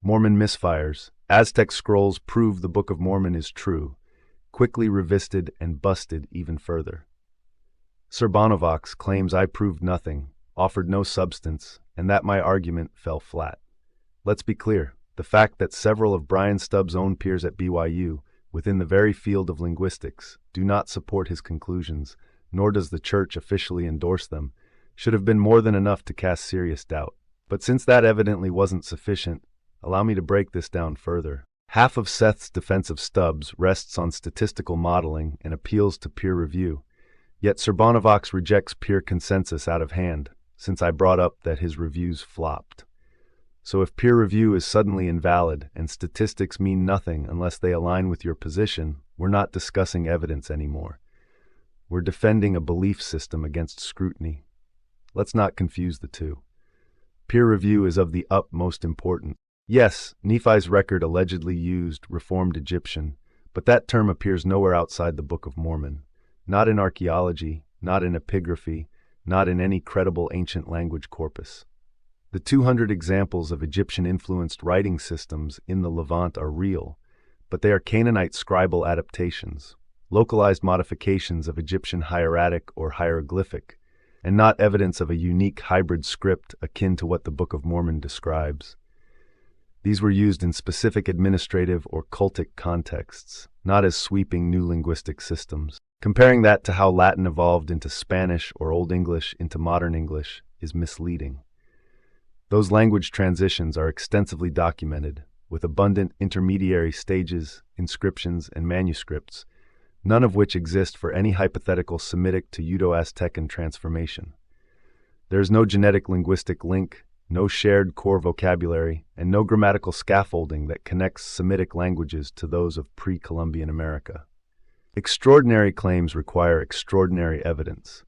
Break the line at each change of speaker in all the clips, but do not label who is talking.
Mormon misfires. Aztec scrolls prove the Book of Mormon is true, quickly revisited and busted even further. SirBonovox claims I proved nothing, offered no substance, and that my argument fell flat. Let's be clear, the fact that several of Brian Stubbs' own peers at BYU, within the very field of linguistics, do not support his conclusions, nor does the church officially endorse them, should have been more than enough to cast serious doubt. But since that evidently wasn't sufficient, allow me to break this down further. Half of Seth's defense of Stubbs rests on statistical modeling and appeals to peer review. Yet SirBonovox rejects peer consensus out of hand, since I brought up that his reviews flopped. So if peer review is suddenly invalid and statistics mean nothing unless they align with your position, we're not discussing evidence anymore. We're defending a belief system against scrutiny. Let's not confuse the two. Peer review is of the utmost importance. Yes, Nephi's record allegedly used Reformed Egyptian, but that term appears nowhere outside the Book of Mormon. Not in archaeology, not in epigraphy, not in any credible ancient language corpus. The 200 examples of Egyptian-influenced writing systems in the Levant are real, but they are Canaanite scribal adaptations, localized modifications of Egyptian hieratic or hieroglyphic, and not evidence of a unique hybrid script akin to what the Book of Mormon describes. These were used in specific administrative or cultic contexts, not as sweeping new linguistic systems. Comparing that to how Latin evolved into Spanish or Old English into modern English is misleading. Those language transitions are extensively documented, with abundant intermediary stages, inscriptions, and manuscripts, none of which exist for any hypothetical Semitic to Uto-Aztecan transformation. There is no genetic linguistic link, no shared core vocabulary, and no grammatical scaffolding that connects Semitic languages to those of pre-Columbian America. Extraordinary claims require extraordinary evidence.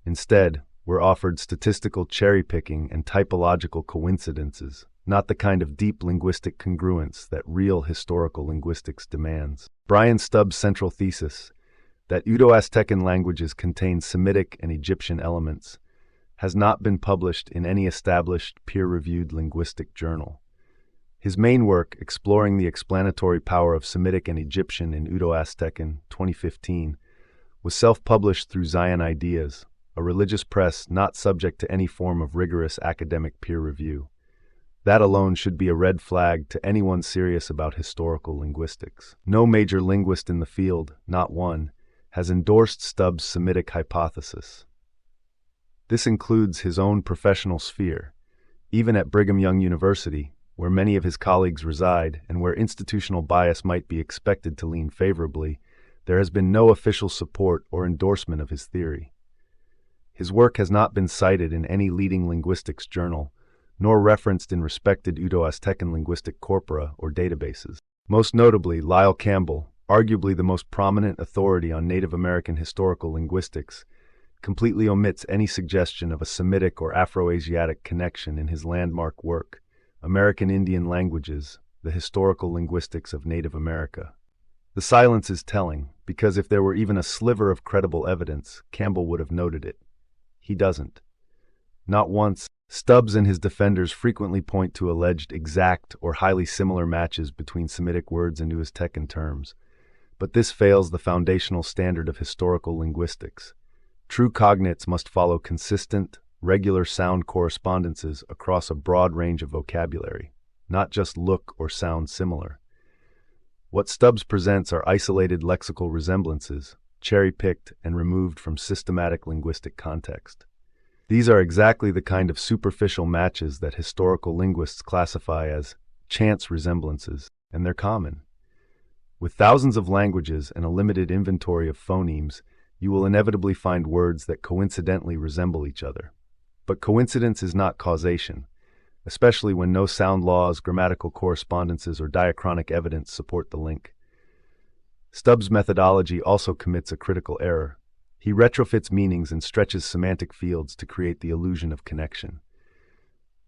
Instead, we're offered statistical cherry-picking and typological coincidences, not the kind of deep linguistic congruence that real historical linguistics demands. Brian Stubbs' central thesis, that Uto-Aztecan languages contain Semitic and Egyptian elements, has not been published in any established peer-reviewed linguistic journal. His main work, exploring the explanatory power of Semitic and Egyptian in Uto-Aztecan, 2015, was self-published through Zion Ideas, a religious press not subject to any form of rigorous academic peer review. That alone should be a red flag to anyone serious about historical linguistics. No major linguist in the field, not one, has endorsed Stubbs' Semitic hypothesis. This includes his own professional sphere. Even at Brigham Young University, where many of his colleagues reside and where institutional bias might be expected to lean favorably, there has been no official support or endorsement of his theory. His work has not been cited in any leading linguistics journal, nor referenced in respected Uto-Aztecan linguistic corpora or databases. Most notably, Lyle Campbell, arguably the most prominent authority on Native American historical linguistics, completely omits any suggestion of a Semitic or Afroasiatic connection in his landmark work, American Indian Languages, The Historical Linguistics of Native America. The silence is telling, because if there were even a sliver of credible evidence, Campbell would have noted it. He doesn't. Not once. Stubbs and his defenders frequently point to alleged exact or highly similar matches between Semitic words and Aztecan terms, but this fails the foundational standard of historical linguistics. True cognates must follow consistent, regular sound correspondences across a broad range of vocabulary, not just look or sound similar. What Stubbs presents are isolated lexical resemblances, cherry-picked and removed from systematic linguistic context. These are exactly the kind of superficial matches that historical linguists classify as chance resemblances, and they're common. With thousands of languages and a limited inventory of phonemes, you will inevitably find words that coincidentally resemble each other. But coincidence is not causation, especially when no sound laws, grammatical correspondences, or diachronic evidence support the link. Stubbs' methodology also commits a critical error. He retrofits meanings and stretches semantic fields to create the illusion of connection.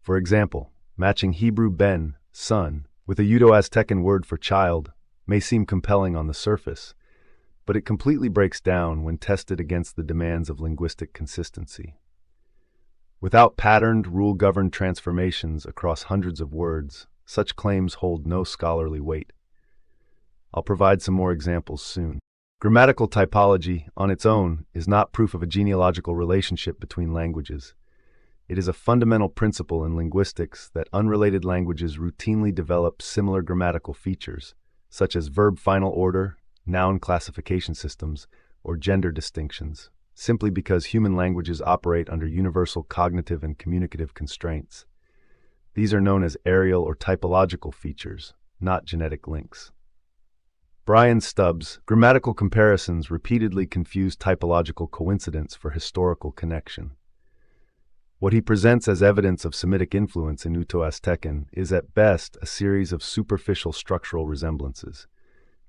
For example, matching Hebrew ben, son, with a Uto-Aztecan word for child may seem compelling on the surface, but it completely breaks down when tested against the demands of linguistic consistency. Without patterned, rule-governed transformations across hundreds of words, such claims hold no scholarly weight. I'll provide some more examples soon. Grammatical typology, on its own, is not proof of a genealogical relationship between languages. It is a fundamental principle in linguistics that unrelated languages routinely develop similar grammatical features, such as verb final order, noun classification systems, or gender distinctions, simply because human languages operate under universal cognitive and communicative constraints. These are known as areal or typological features, not genetic links. Brian Stubbs' grammatical comparisons repeatedly confuse typological coincidence for historical connection. What he presents as evidence of Semitic influence in Uto-Aztecan is at best a series of superficial structural resemblances.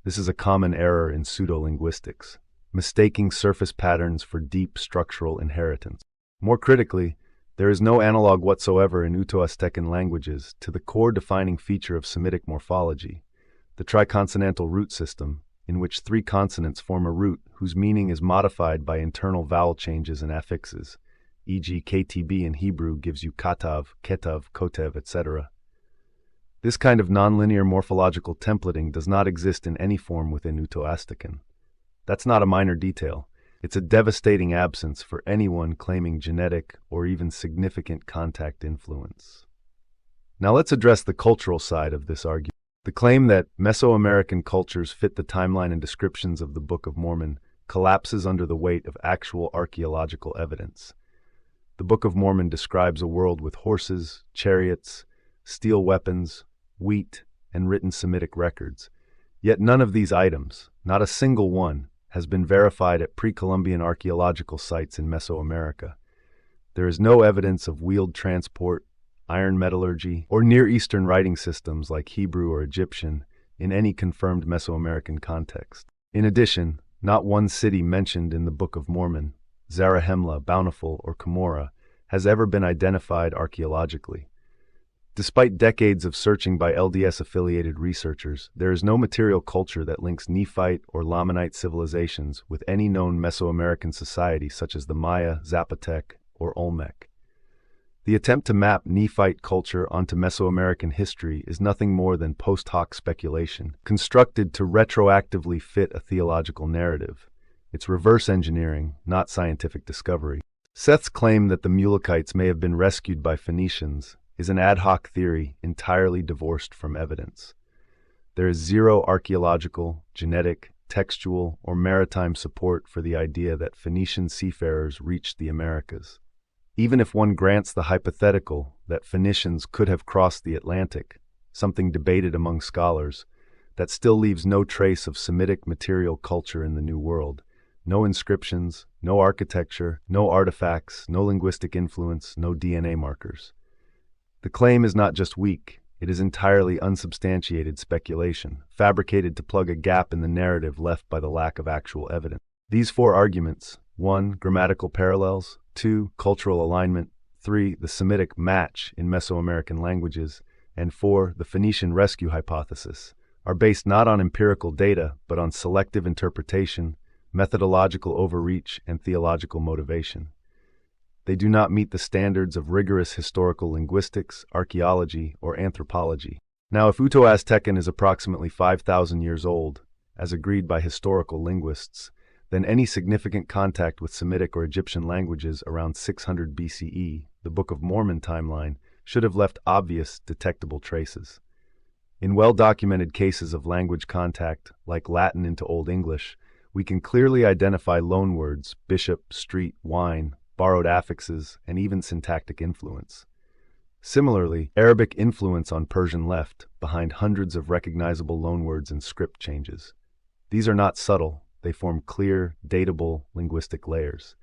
This is a common error in pseudolinguistics, mistaking surface patterns for deep structural inheritance. More critically, there is no analog whatsoever in Uto-Aztecan languages to the core defining feature of Semitic morphology, the triconsonantal root system, in which three consonants form a root whose meaning is modified by internal vowel changes and affixes, e.g. KTB in Hebrew gives you katav, ketav, kotev, etc. This kind of nonlinear morphological templating does not exist in any form within Uto-Aztecan. That's not a minor detail. It's a devastating absence for anyone claiming genetic or even significant contact influence. Now let's address the cultural side of this argument. The claim that Mesoamerican cultures fit the timeline and descriptions of the Book of Mormon collapses under the weight of actual archaeological evidence. The Book of Mormon describes a world with horses, chariots, steel weapons, wheat, and written Semitic records. Yet none of these items, not a single one, has been verified at pre-Columbian archaeological sites in Mesoamerica. There is no evidence of wheeled transport, iron metallurgy, or Near Eastern writing systems like Hebrew or Egyptian in any confirmed Mesoamerican context. In addition, not one city mentioned in the Book of Mormon, Zarahemla, Bountiful, or Cumorah, has ever been identified archaeologically. Despite decades of searching by LDS-affiliated researchers, there is no material culture that links Nephite or Lamanite civilizations with any known Mesoamerican society such as the Maya, Zapotec, or Olmec. The attempt to map Nephite culture onto Mesoamerican history is nothing more than post hoc speculation, constructed to retroactively fit a theological narrative. It's reverse engineering, not scientific discovery. Seth's claim that the Mulekites may have been rescued by Phoenicians is an ad hoc theory entirely divorced from evidence. There is zero archaeological, genetic, textual, or maritime support for the idea that Phoenician seafarers reached the Americas. Even if one grants the hypothetical that Phoenicians could have crossed the Atlantic, something debated among scholars, that still leaves no trace of Semitic material culture in the New World. No inscriptions, no architecture, no artifacts, no linguistic influence, no DNA markers. The claim is not just weak, it is entirely unsubstantiated speculation, fabricated to plug a gap in the narrative left by the lack of actual evidence. These four arguments, 1. Grammatical parallels, 2. Cultural alignment, 3. The Semitic match in Mesoamerican languages, and 4. The Phoenician rescue hypothesis, are based not on empirical data, but on selective interpretation, methodological overreach, and theological motivation. They do not meet the standards of rigorous historical linguistics, archaeology, or anthropology. Now, if Uto-Aztecan is approximately 5,000 years old, as agreed by historical linguists, then any significant contact with Semitic or Egyptian languages around 600 BCE, the Book of Mormon timeline, should have left obvious, detectable traces. In well-documented cases of language contact, like Latin into Old English, we can clearly identify loanwords, bishop, street, wine, borrowed affixes, and even syntactic influence. Similarly, Arabic influence on Persian left behind hundreds of recognizable loanwords and script changes. These are not subtle, they form clear, datable linguistic layers.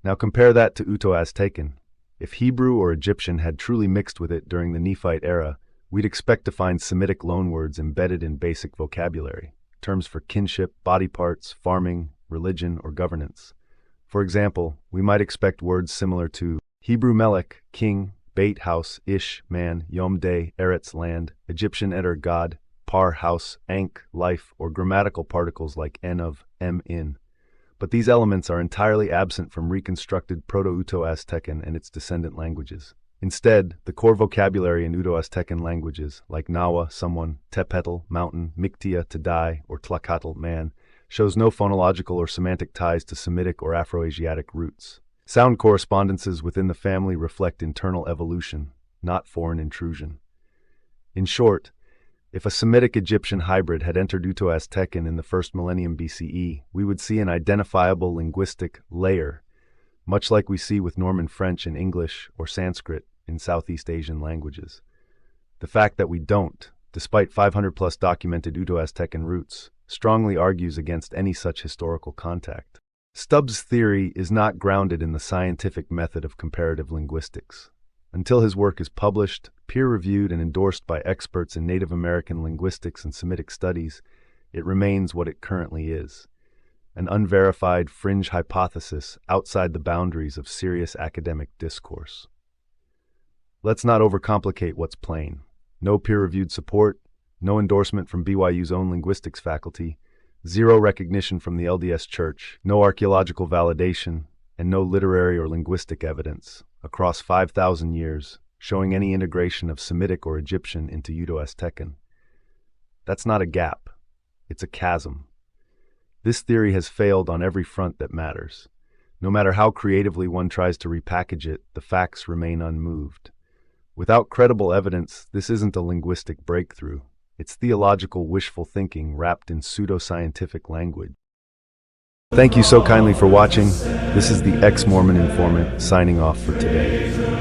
Now compare that to Uto-Aztecan. If Hebrew or Egyptian had truly mixed with it during the Nephite era, we'd expect to find Semitic loanwords embedded in basic vocabulary, terms for kinship, body parts, farming, religion, or governance. For example, we might expect words similar to Hebrew melech, king, Beit, house, ish, man, yom day, eretz, land, Egyptian eter, god, par, house, ankh, life, or grammatical particles like en of, em in. But these elements are entirely absent from reconstructed Proto-Uto-Aztecan and its descendant languages. Instead, the core vocabulary in Uto-Aztecan languages, like Nawa, someone, Tepetl, mountain, Mictia, to die, or Tlacatl, man, shows no phonological or semantic ties to Semitic or Afroasiatic roots. Sound correspondences within the family reflect internal evolution, not foreign intrusion. In short, if a Semitic-Egyptian hybrid had entered Uto-Aztecan in the first millennium BCE, we would see an identifiable linguistic layer, much like we see with Norman French in English or Sanskrit in Southeast Asian languages. The fact that we don't, despite 500-plus documented Uto-Aztecan roots, strongly argues against any such historical contact. Stubbs' theory is not grounded in the scientific method of comparative linguistics. Until his work is published, peer-reviewed, and endorsed by experts in Native American linguistics and Semitic studies, it remains what it currently is: an unverified fringe hypothesis outside the boundaries of serious academic discourse. Let's not overcomplicate what's plain. No peer-reviewed support, no endorsement from BYU's own linguistics faculty, zero recognition from the LDS Church, no archaeological validation, and no literary or linguistic evidence across 5,000 years showing any integration of Semitic or Egyptian into Uto-Aztecan. That's not a gap, it's a chasm. This theory has failed on every front that matters. No matter how creatively one tries to repackage it, the facts remain unmoved. Without credible evidence, this isn't a linguistic breakthrough. It's theological wishful thinking wrapped in pseudoscientific language. Thank you so kindly for watching. This is the Ex-Mormon informant signing off for today.